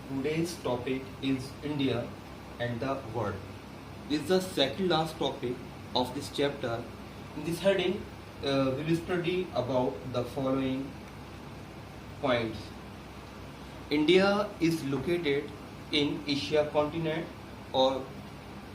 Today's topic is India and the world. This is the second last topic of this chapter. In this heading, we will study about the following points. India is located in Asia continent और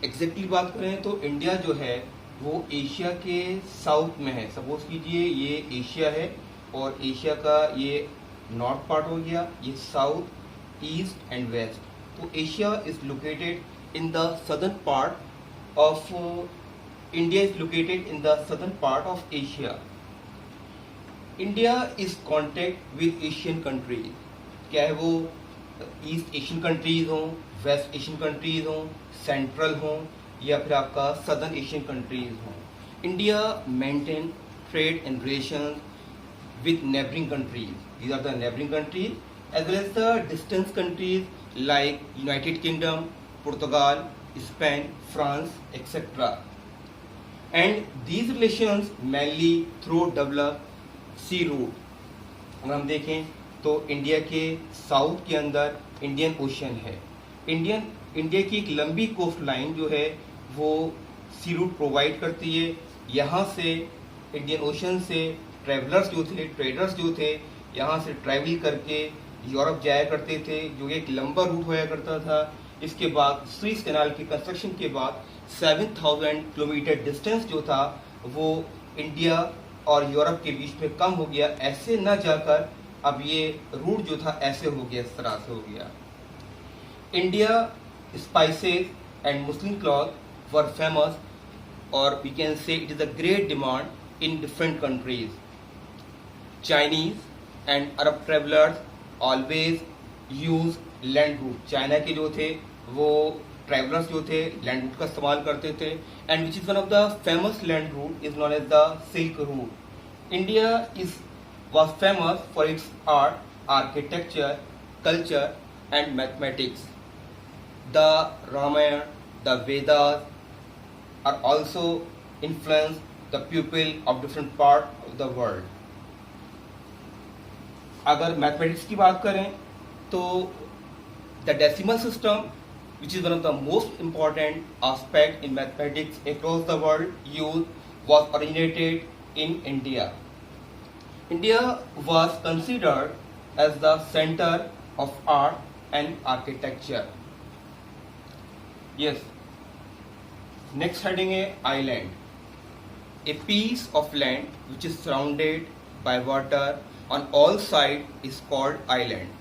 exactly बात करें तो India जो है वो Asia के south में है. सपोज कीजिए ये एशिया है और एशिया का ये नॉर्थ पार्ट हो गया, ये साउथ ईस्ट एंड वेस्ट. तो Asia is located in the southern part of India is located in the southern part of Asia. India is contact with Asian countries. क्या है वो ईस्ट एशियन कंट्रीज हों, waste Asian countries हों, central हों या फिर आपका सदर्न एशियन कंट्रीज हों. India maintain trade and relations with neighboring countries. These are the neighboring countries as well as the distant countries like United Kingdom, Portugal, Spain, France, etc. And these relations mainly through developed sea route. अगर हम देखें तो India के south के अंदर Indian ocean है. India की एक लंबी कोस्ट लाइन जो है वो सी रूट प्रोवाइड करती है. यहाँ से इंडियन ओशन से ट्रेवलर्स जो थे, ट्रेडर्स जो थे, यहाँ से ट्रैवल करके यूरोप जाया करते थे, जो एक लंबा रूट होया करता था. इसके बाद सुएज कैनाल की कंस्ट्रक्शन के बाद 7000 किलोमीटर डिस्टेंस जो था वो इंडिया और यूरोप के बीच में कम हो गया. ऐसे न जाकर अब ये रूट जो था ऐसे हो गया, इस तरह से हो गया. India spices and Muslim cloth were famous और we can say it is a great demand in different countries. Chinese and Arab travelers always use land route. China के जो थे वो ट्रेवलर्स जो थे लैंड रूट का इस्तेमाल करते थे. And which is one of the famous land route is known as the silk route. India is was famous for its art, architecture, culture and mathematics. The Ramayana, the Vedas are also influence the people of different part of the world. अगर mathematics की बात करें तो the decimal system which is one of the most important aspect in mathematics across the world use was originated in India. India was considered as the centre of art and architecture. Yes, next heading है island. A piece of land which is surrounded by water on all side is called island.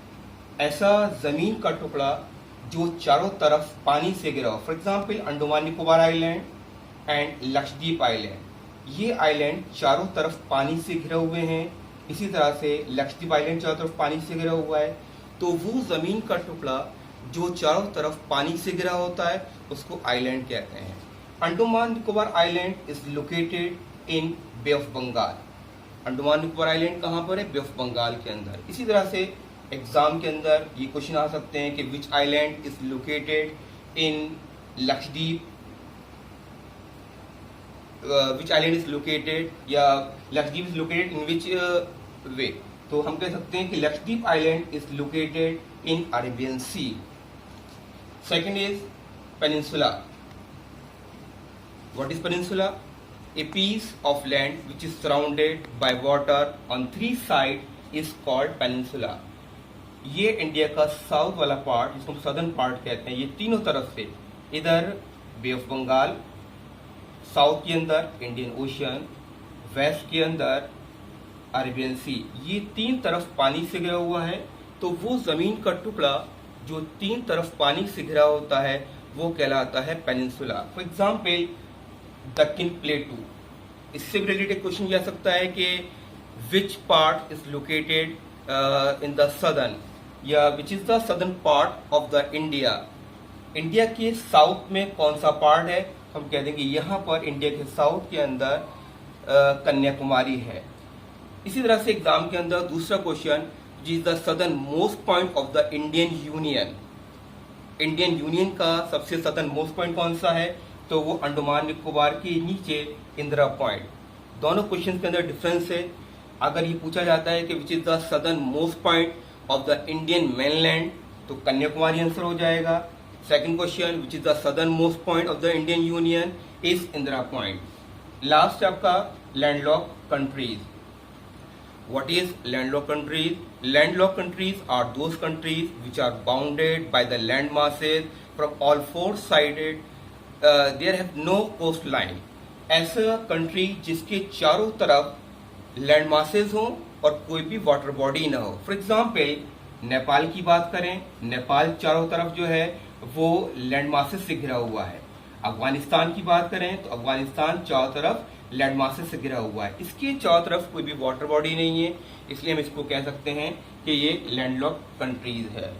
ऐसा जमीन का टुकड़ा जो चारों तरफ पानी से घिरा हो. For example Andaman Nicobar island and Lakshadweep island. ये आइलैंड चारों तरफ पानी से घिरा हुए हैं. इसी तरह से लक्षद्वीप आइलैंड चारों तरफ पानी से घिरा हुआ है. तो वो जमीन का टुकड़ा जो चारों तरफ पानी से घिरा होता है उसको आइलैंड कहते हैं. Andaman Nicobar island is located in bay of Bengal. Andaman Nicobar island कहाँ पर है? बे ऑफ बंगाल के अंदर. इसी तरह से एग्जाम के अंदर ये क्वेश्चन आ सकते हैं कि which island is located in Lakshadweep, which island is located या Lakshadweep is located in which way. तो हम कह सकते हैं कि Lakshadweep island is located in Arabian sea. Second is peninsula. What is peninsula? A piece of land which is surrounded by water on three sides is called peninsula. ये India का south वाला part जिसको सदर्न पार्ट कहते हैं, ये तीनों तरफ से, इधर बे ऑफ बंगाल, साउथ के अंदर इंडियन ओशन, वेस्ट के अंदर अरेबियन सी, ये तीन तरफ पानी से घिरा हुआ है. तो वो जमीन का टुकड़ा जो तीन तरफ पानी से घिरा होता है वो कहलाता है peninsula. For example Deccan plateau. इससे भी रिलेटेड क्वेश्चन ये आ सकता है कि which part is located in the southern या which is the southern part of the India. India के साउथ में कौन सा पार्ट है? हम कह देंगे यहाँ पर इंडिया के साउथ के अंदर कन्याकुमारी है. इसी तरह से एग्जाम के अंदर दूसरा question which is the southern most point of the Indian union. Indian union का सबसे सदर्न मोस्ट पॉइंट कौन सा है? तो वो अंडमान निकोबार के नीचे इंदिरा पॉइंट. दोनों क्वेश्चन के अंदर डिफरेंस है. अगर ये पूछा जाता है कि which is the southern most point of the Indian mainland तो कन्याकुमारी आंसर हो जाएगा। Second question, which is the southern most point of the Indian union, is Indira point. Last आपका landlocked countries. What is landlocked countries? Landlocked countries are those countries which are bounded by the land masses from all four sided. There have no coastline. ऐसा country जिसके चारों तरफ land masses हों और कोई भी water body ना हो। फॉर एग्जाम्पल नेपाल की बात करें, नेपाल चारों तरफ जो है वो लैंड मासेस से घिरा हुआ है। अफगानिस्तान की बात करें तो अफगानिस्तान चारों तरफ लैंड मासेस से घिरा हुआ है, इसके चारों तरफ कोई भी वाटर बॉडी नहीं है, इसलिए हम इसको कह सकते हैं कि ये लैंडलॉक्ड कंट्रीज है।